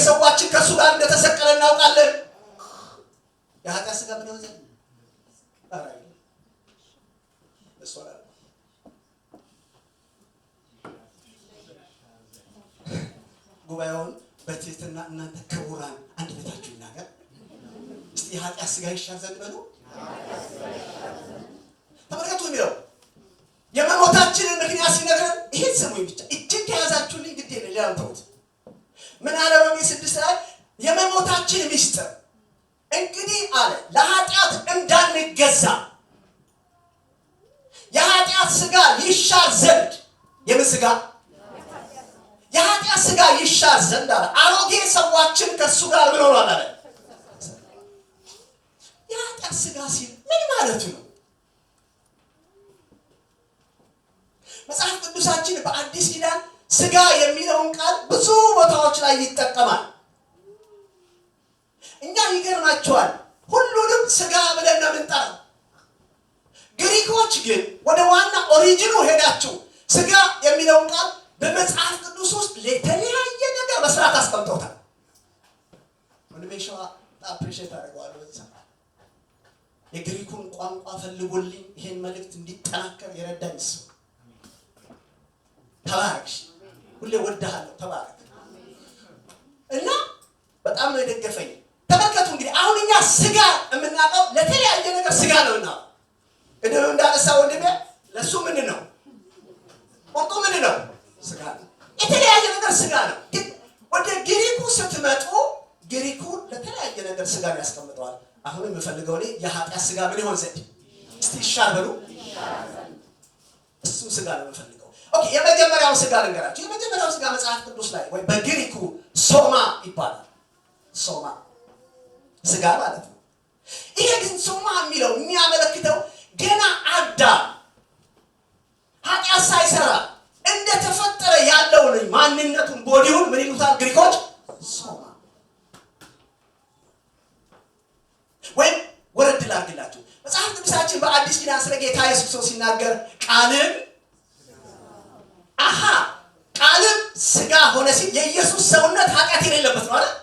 ሰዋችን ከሱ ጋር እንደተሰቀለ እናውቃለን። የኃጢአት ሥጋ ምን ይሆን ዘንድ አራይ ለሶላ ጉባኤውን በትህትና እናንተ ክቡራን አንድ ቤታችሁ ይናገር እስቲ የኃጢአት ሥጋ ይሻር ዘንድ በሉ። ተመልከቱ የሚለው የመሞታችንን ምክንያት ሲነግረን ይሄን ሰሙኝ ብቻ እጅግ ከያዛችሁልኝ ግድ የለ ሌላም ተውት። ምን አለ ሮሜ 6 ላይ የመሞታችን ምስጢር እንግዲህ አለ ለኃጢአት እንዳንገዛ የኃጢአት ሥጋ ይሻር ዘንድ የምን ሥጋ? የኃጢአት ሥጋ ይሻር ዘንድ አለ አሮጌ ሰዋችን ከሱ ጋር ምን ሆኗል አለ። የኃጢአት ሥጋ ሲል ምን ማለቱ ነው? መጽሐፍ ቅዱሳችን በአዲስ ኪዳን ሥጋ የሚለውን ቃል ብዙ ቦታዎች ላይ ይጠቀማል። እኛ ይገርማቸዋል ሁሉንም ሥጋ ብለን ነው የምንጠራው። ግሪኮች ግን ወደ ዋና ኦሪጂኑ ሄዳችሁ ሥጋ የሚለውን ቃል በመጽሐፍ ቅዱስ ውስጥ ለተለያየ ነገር መስራት አስቀምጠውታል። ወንድሜሻዋ አፕሪሼት አደርገዋለሁ። የግሪኩን ቋንቋ ፈልጎልኝ ይሄን መልእክት እንዲጠናከር የረዳኝ እሱ። ተባረክ፣ ሁሌ ወድሃለሁ፣ ተባረክ። እና በጣም ነው የደገፈኝ። ተመልከቱ እንግዲህ አሁን እኛ ሥጋ የምናውቀው ለተለያየ ነገር ሥጋ ነውና ቅድም እንዳነሳ ወንድሜ ለሱ ምንድን ነው ቁርጡ ምንድን ነው? ሥጋ ነው። የተለያየ ነገር ሥጋ ነው። ግን ወደ ግሪኩ ስትመጡ ግሪኩ ለተለያየ ነገር ሥጋን ያስቀምጠዋል። አሁን የምፈልገው እኔ የኃጢአት ሥጋ ምን ይሆን ዘንድ እስቲ ይሻር በሉ። እሱ ሥጋ ነው የምፈልገው። ኦኬ የመጀመሪያው ሥጋ ልንገራችሁ። የመጀመሪያው ሥጋ መጽሐፍ ቅዱስ ላይ ወይ በግሪኩ ሶማ ይባላል። ሶማ ሥጋ ማለት ነው። ይሄ ግን ሶማ የሚለው የሚያመለክተው ገና አዳም ኃጢአት ሳይሰራ እንደተፈጠረ ያለውን ማንነቱን ቦዲውን ምን ይሉታል ግሪኮች? ሶማ። ወይም ወረድ ላድርግላችሁ መጽሐፍ ቅዱሳችን በአዲስ ኪዳን ስለ ጌታ ኢየሱስ ሲናገር ቃልም ቃልም ሥጋ ሆነ ሲል የኢየሱስ ሰውነት ኃጢአት የሌለበት ነው አይደል?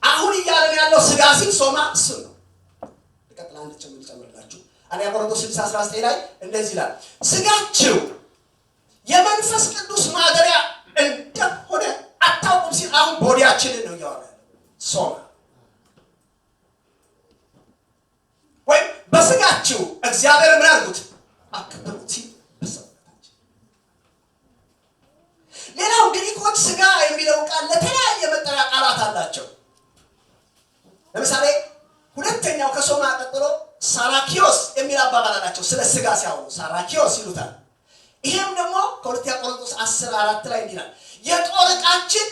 አሁን እያለን ያለው ሥጋ ሲል ሶማ እሱ ነው። ለቀጥላ አንድ ጨምርላችሁ አንደኛ ቆሮንቶስ 6:19 ላይ እንደዚህ ይላል ሥጋችሁ የመንፈስ ቅዱስ ማደሪያ እንደሆነ አታውቁም ሲል አሁን ቦዲያችንን ነው እያወራ ያለው ሶማ። ወይም በሥጋችሁ እግዚአብሔር ምን አድርጉት አክብሩት ሲል በሰውነታችን። ሌላው ግሪኮች ሥጋ የሚለው ቃል ለተለያየ መጠሪያ ቃላት አላቸው። ለምሳሌ ሁለተኛው ከሶማ ቀጥሎ ሳራኪዮስ የሚል አባባል አላቸው። ስለ ሥጋ ሲያወሩ ሳራኪዮስ ይሉታል። ይሄም ደግሞ ከሁለተኛ ቆሮንቶስ 10:4 ላይ እንዲላል የጦር ዕቃችን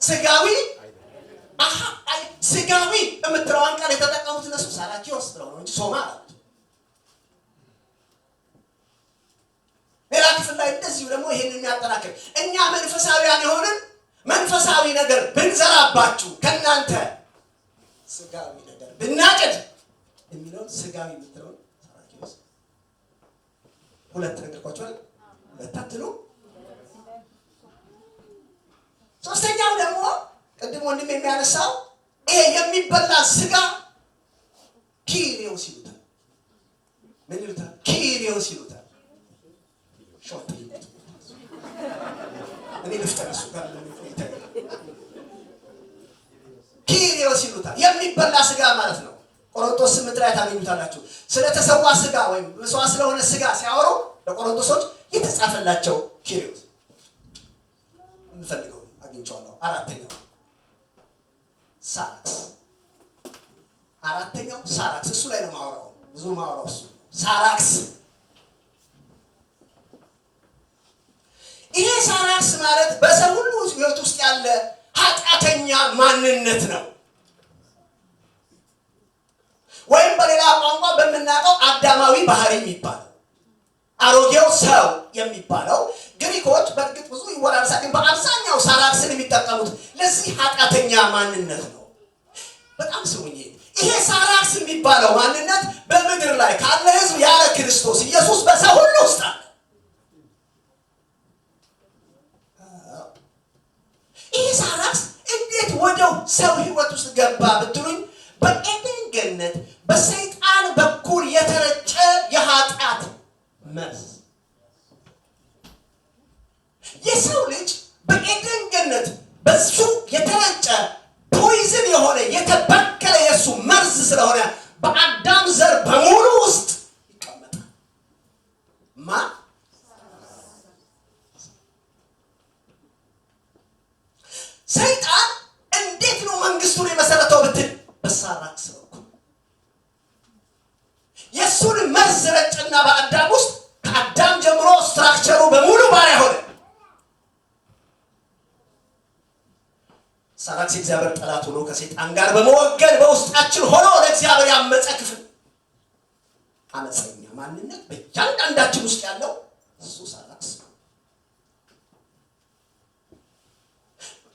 ሥጋዊ ሥጋዊ የምትለዋን ቃል የተጠቀሙት እነሱ ሳራኪዮስ ብለው ነው እንጂ ሶማ አላሉት። ሌላ ክፍል ላይ እንደዚሁ ደግሞ ይሄን የሚያጠናክር እኛ መንፈሳዊያን የሆንን መንፈሳዊ ነገር ብንዘራባችሁ ከእናንተ ሥጋዊ ነገር ብናጭድ የሚለውን ሥጋዊ የምትለውን ሳራኪዮስ ሁለት ነገርኳቸዋል። ሁለታትሉ ሶስተኛው ደግሞ ቅድም ወንድም የሚያነሳው ይሄ የሚበላ ሥጋ ኪሪዮስ ይሉታል። ምን ይሉታል? ኪሪዮስ ይሉታል። ሾርት ይሉታል። እኔ ልፍጠረሱ ጋር ኪሪዮስ ይሉታል። የሚበላ ሥጋ ማለት ነው። ቆሮንቶስ 8 ላይ ታገኙታላችሁ። ስለተሰዋ ሥጋ ወይም መስዋዕት ስለሆነ ሥጋ ሲያወሩ ለቆሮንቶሶች የተጻፈላቸው ኪሪዮስ እንፈልገው አግኝቼዋለሁ። አራተኛው ሳራክስ እሱ ላይ ነው ማወራው። ብዙ ማወራው እሱ ሳራክስ። ይሄ ሳራክስ ማለት በሰው ሁሉ ሕይወት ውስጥ ያለ ኃጢአተኛ ማንነት ነው። ወይም በሌላ ቋንቋ በምናውቀው አዳማዊ ባህሪ የሚባለው አሮጌው ሰው የሚባለው ግሪኮች በእርግጥ ብዙ ይወራረሳል፣ ግን በአብዛኛው ሳራክስን የሚጠቀሙት ለዚህ ኃጢአተኛ ማንነት ነው። በጣም ስሙኝ። ይሄ ሳራክስ የሚባለው ማንነት በምድር ላይ ካለ ሕዝብ ያለ ክርስቶስ ኢየሱስ በሰው ሁሉ ውስጥ አለ። ይሄ ሰው ህይወት ውስጥ ገባ ብትሉኝ በኤደን ገነት በሰይጣን በኩል የተረጨ የኃጢአት መርዝ። የሰው ልጅ በኤደን ገነት በሱ የተረጨ ፖይዝን የሆነ የተበከለ የሱ መርዝ ስለሆነ በአዳም ዘር በሙሉ ውስጥ ይቀመጣል። ሰይጣን እንዴት ነው መንግስቱን የመሰረተው ብትል በሳራክስ በኩል የሱን መርዝ ረጨና በአዳም ውስጥ ከአዳም ጀምሮ ስትራክቸሩ በሙሉ ባሪያ ሆነ። ሳራክስ እግዚአብሔር ጠላት ሆኖ ከሰይጣን ጋር በመወገን በውስጣችን ሆኖ ለእግዚአብሔር ያመፀ ክፍል አመፀኛ ማንነት በእያንዳንዳችን ውስጥ ያለው እሱ ሳራክስ ነው።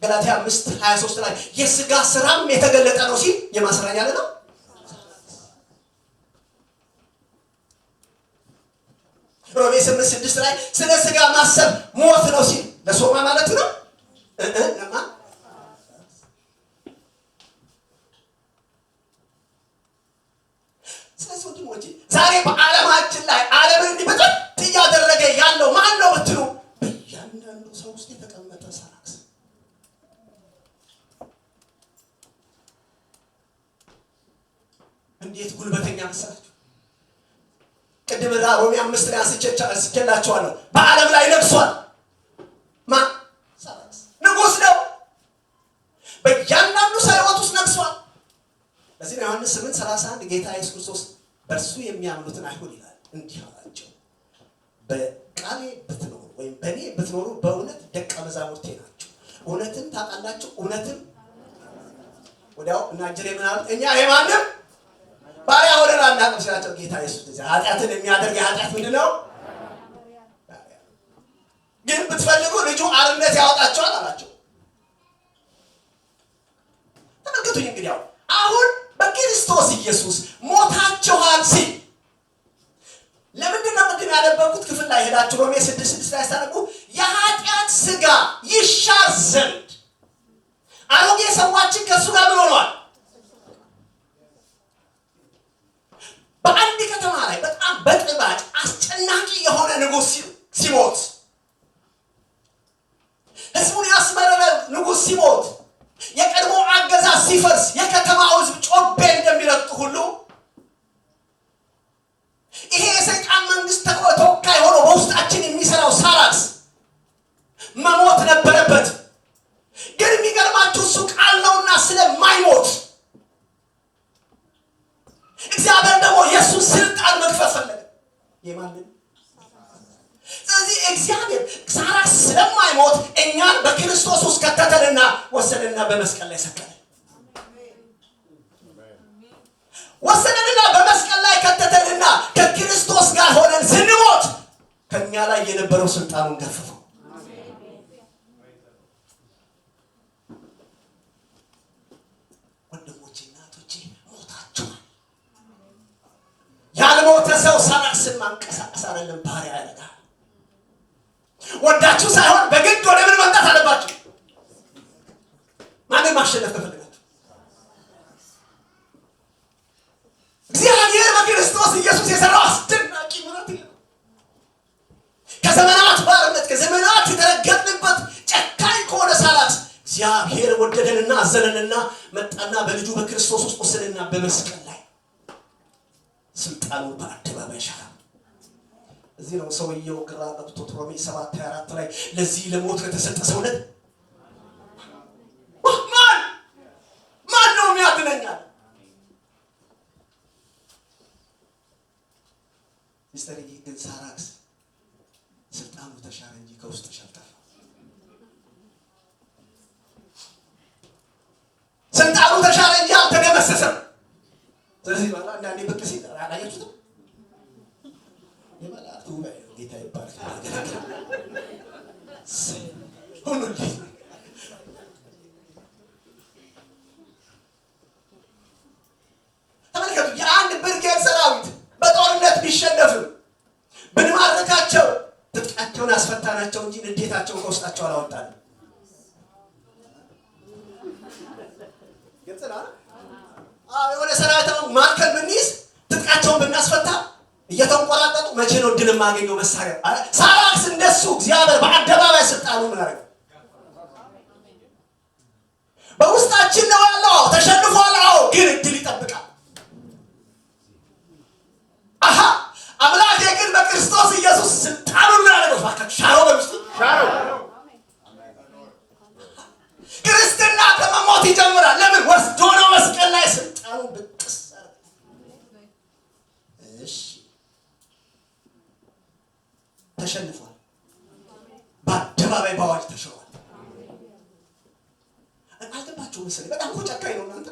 ገላትያ 5:23 ላይ የሥጋ ስራም የተገለጠ ነው ሲል የማስራኛ ያለ ነው። ሮሜ 8:6 ላይ ስለ ሥጋ ማሰብ ሞት ነው ሲል ለሶማ ማለት ነው። ስለዚህ ወንድሞቼ ዛሬ በዓለማችን ላይ ዓለምን እንዲበጠጥ እያደረገ ያለው ማን ነው ብትሉ በእያንዳንዱ ሰው ውስጥ የተቀመጠ ሳራክስ። እንዴት ጉልበተኛ መሰላችሁ? ቅድም ሮሜ 5 ላይ አንስቼላችኋለሁ። በዓለም ላይ ነግሷል። ሳራክስ ንጉሥ ነው። በእያንዳንዱ ሰው ሕይወት ውስጥ ነግሷል። ለዚህ ነው ዮሐንስ 8:31 ጌታ ኢየሱስ ክርስቶስ በእርሱ የሚያምኑትን አይሁድ ይላል እንዲህ አላቸው፣ በቃሌ ብትኖሩ ወይም በእኔ ብትኖሩ በእውነት ደቀ መዛሙርቴ ናችሁ፣ እውነትን ታውቃላችሁ፣ እውነትን ወዲያው እናጀሬ ምን አሉት? እኛ የማንም ባሪያ ሆነን አናውቅም ሲላቸው ጌታ ኢየሱስ ኃጢአትን የሚያደርግ የኃጢአት ምንድን ነው? ግን ብትፈልጉ ልጁ አርነት ያወጣቸዋል አላቸው። ተመልከቱኝ እንግዲህ አሁን በክርስቶስ ኢየሱስ ሞታችኋል ሲል ለምንድን ነው ቅድም ያነበብኩት ክፍል ላይ ሄዳችሁ ሮሜ 6:6 ላይ ሳነቡ የኃጢአት ሥጋ ይሻር ዘንድ አሮጌ ሰዋችን ከእሱ ጋር ምን ሆነዋል? በአንድ ከተማ ላይ በጣም በጥባጭ አስጨናቂ የሆነ ንጉሥ ሲሞት፣ ህዝቡን ያስመረረ ንጉሥ ሲሞት፣ የቀድሞ አገዛዝ ሲፈርስ የከተማው ህዝብ ጮቤ እንደሚረግጡ ሁሉ ይሄ የሰይጣን መንግስት ተወካይ ሆኖ በውስጣችን የሚሰራው ሳራክስ መሞት ነበረበት። ግን የሚገርማችሁ እሱ ቃል ነውና ስለማይሞት እግዚአብሔር ደግሞ የእሱን ስልጣን መግፈፍ ፈለገ። የማንን? ስለዚህ እግዚአብሔር ሳራክስ ስለማይሞት እኛን በክርስቶስ ውስጥ ከተተንና ወሰደና በመስቀል ላይ ሰቀለ። ወሰደንና በመስቀል ላይ ከተተንና ከክርስቶስ ጋር ሆነን ስንሞት ከኛ ላይ የነበረው ስልጣኑን ገፈፈው። ወንድሞቼ እናቶቼ ሞታችኋል። ያልሞተ ሰው ሳራክስን ማንቀሳቀስ አይደለም ባሪያ ያደርጋል። ወዳችሁ ሳይሆን በግድ ወደ ምን መምጣት አለባችሁ? ማንን ማሸነፍ ከፈለጋችሁ? እግዚአብሔር በክርስቶስ ኢየሱስ የሰራው አስደናቂ ምሕረት ነው። ከዘመናት ባርነት ከዘመናት የተረገጥንበት ጨካኝ ከሆነ ሳራክስ እግዚአብሔር ወደደንና አዘነንና መጣና በልጁ በክርስቶስ ውስጥ ወሰደና በመስቀል ላይ ስልጣኑን በአደባባይ ሻረ። እዚህ ነው ሰውየው ግራ ገብቶት ሮሜ 7:24 ላይ ለዚህ ለሞት ከተሰጠ ሰውነት ማን ነው የሚያድነኛል? ሚስተር ግን ሳራክስ ስልጣኑ ተሻረ እንጂ ከውስጥ ተሻልታል። ስልጣኑ ተሻረ እንጂ አልተደመሰሰም። ስለዚህ ባላ አንዳንዴ ብቅ ሲል አላያችሁትም? የመላእክቱ ጌታ ይባርክ ሁሉ ተመልከቱ። የአንድ ብርጌድ ሰራዊት በጦርነት ቢሸነፍም ብንማርካቸው ትጥቃቸውን አስፈታናቸው እንጂ ንዴታቸውን ከውስጣቸው አላወጣንም። ነው። የሆነ ሰራዊት ማርከን ብንይዝ ትጥቃቸውን ብናስፈታ እየተንቆራጠጡ መቼ ነው ድል የማገኘው መሳሪያ? ሳራክስ እንደሱ እግዚአብሔር በአደባባይ ስልጣኑ ምን አደረገ? በውስጣችን ነው ያለው። ተሸንፏል፣ ግን እድል ይጠብቃል። አምላኬ ግን በክርስቶስ ኢየሱስ ስልጣኑን ምን አደረገው? ሻረው። በምስቱ ሻረው። ክርስትና ከመሞት ይጀምራል። ለምን? ወስዶ ነው መስቀል ላይ ስልጣኑ ብጥስ። እሺ ተሸንፏል። በአደባባይ በአዋጅ ተሽሯል። አልገባችሁ መሰለኝ። በጣም እኮ ጨካኝ ነው እናንተ።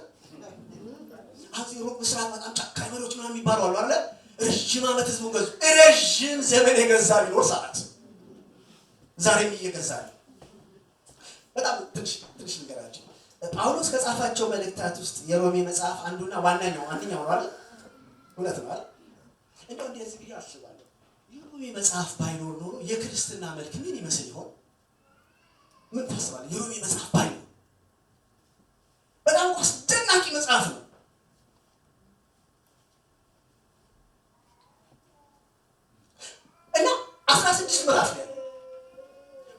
አሁን ሩቅ ምስራቅ በጣም ጨካኝ መሪዎች ምናምን የሚባሉ አሉ አይደል? ረጅም ዓመት ህዝቡን ገዙ። ረጅም ዘመን የገዛ ቢኖር ሳራክስ ዛሬም እየገዛ ነው። በጣም ትንሽ ነገራቸው። ጳውሎስ ከጻፋቸው መልእክታት ውስጥ የሮሜ መጽሐፍ አንዱና አንደኛው ነው አይደል? እውነት ነው አይደል? እንደው እንደዚህ ብዬ አስባለሁ። የሮሜ መጽሐፍ ባይኖር ኖሮ የክርስትና መልክ ምን ይመስል ይሆን? ምን ታስባለህ? የሮሜ መጽሐፍ ባይኖር በጣም አስደናቂ መጽሐፍ ነው። እና 16 ምዕራፍ ነው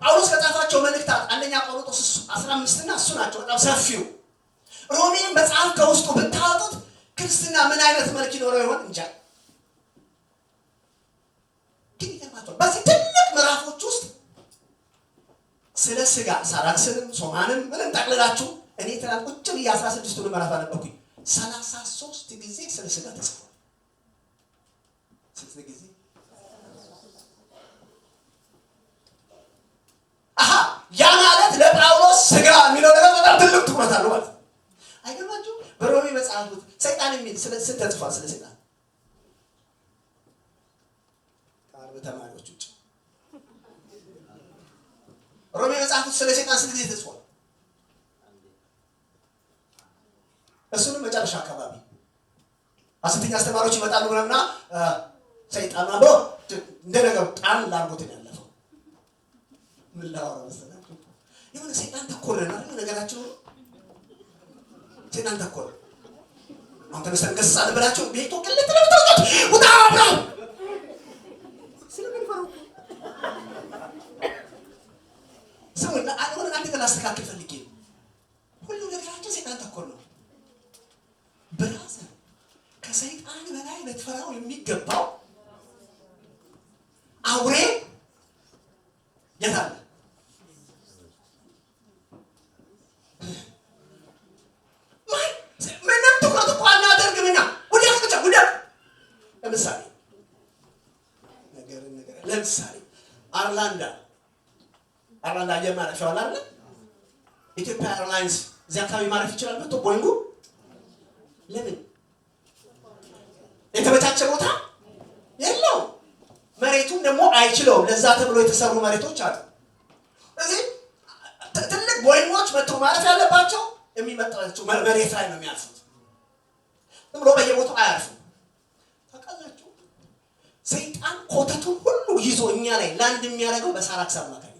ጳውሎስ ከጻፋቸው መልእክታት። አንደኛ ቆሮንቶስ 15 እና እሱ ናቸው በጣም ሰፊው። ሮሜ መጽሐፍ ከውስጡ ብታወጡት ክርስትና ምን አይነት መልክ ይኖረው ይሆን እንጃ። ግን ይገርማችኋል በዚህ ትልቅ ምዕራፎች ውስጥ ስለ ስጋ ሳራክስንም ሶማንም ምንም ጠቅልላችሁ እኔ ትናንት ቁጭ ብዬ 16ቱን ምዕራፍ አነበብኩኝ። 33 ጊዜ ስለ ስጋ ተጽፏል። ስንት ጊዜ? ያ ማለት ለጳውሎስ ስጋ የሚለው ነገር በጣም ትልቅ ትኩረት አለው ማለት ነው። አይገርማችሁም? በሮሜ መጽሐፍ ውስጥ ሰይጣን የሚል ስንት ተጽፏል? ስለ ሰይጣን ከአርብ ተማሪዎች ውጭ ሮሜ መጽሐፍ ውስጥ ስለ ሰይጣን ስንት ጊዜ ተጽፏል? እሱንም መጨረሻ አካባቢ ሐሰተኛ አስተማሪዎች ይመጣሉ ምናምና ሰይጣን አብሮ እንደነገሩ ጣል ላርጎት ያለፈው ምን ላወራ መሰላችሁ? የሆነ ሰይጣን ተኮር ነው አይደል? ነገራችሁ ሰይጣን ተኮር። አንተ ተሰንከሳል ብላችሁ ቤቱ ቅልጥ ለምታውቁት ውጣ ብለው ስለምን ፈሩ ሰውና አሁን አንተ ተላስተካክል ፈልጌ ሁሉ ነገራችሁ ሰይጣን ተኮር ነው። ብራዘር ከሰይጣን በላይ ልትፈራው የሚገባው አውሬ የት አለ? ምንም ትኩረት እኮ አናደርግም እኛ። ውደቅ። ለምሳሌ አርላንዳ አየር ማረፊያው አለ አይደል? ኢትዮጵያ ኤርላይንስ እዚህ አካባቢ ማረፍ ይችላል መጥቶ ቦይንጉ። ለምን? የተመቻቸ ቦታ የለው። መሬቱን ደግሞ አይችለውም። ለዛ ተብሎ የተሰሩ መሬቶች አሉ። ስለዚህ ትልቅ ቦይንጎች መጥተው ማረፍ ያለባቸው የሚመጣቸው መሬት ላይ ነው የሚያርፉት። ዝም ብሎ በየቦታው አያርፉም። ታውቃላችሁ፣ ሰይጣን ኮተቱን ሁሉ ይዞ እኛ ላይ ላንድ የሚያደርገው በሳራክስ አማካይ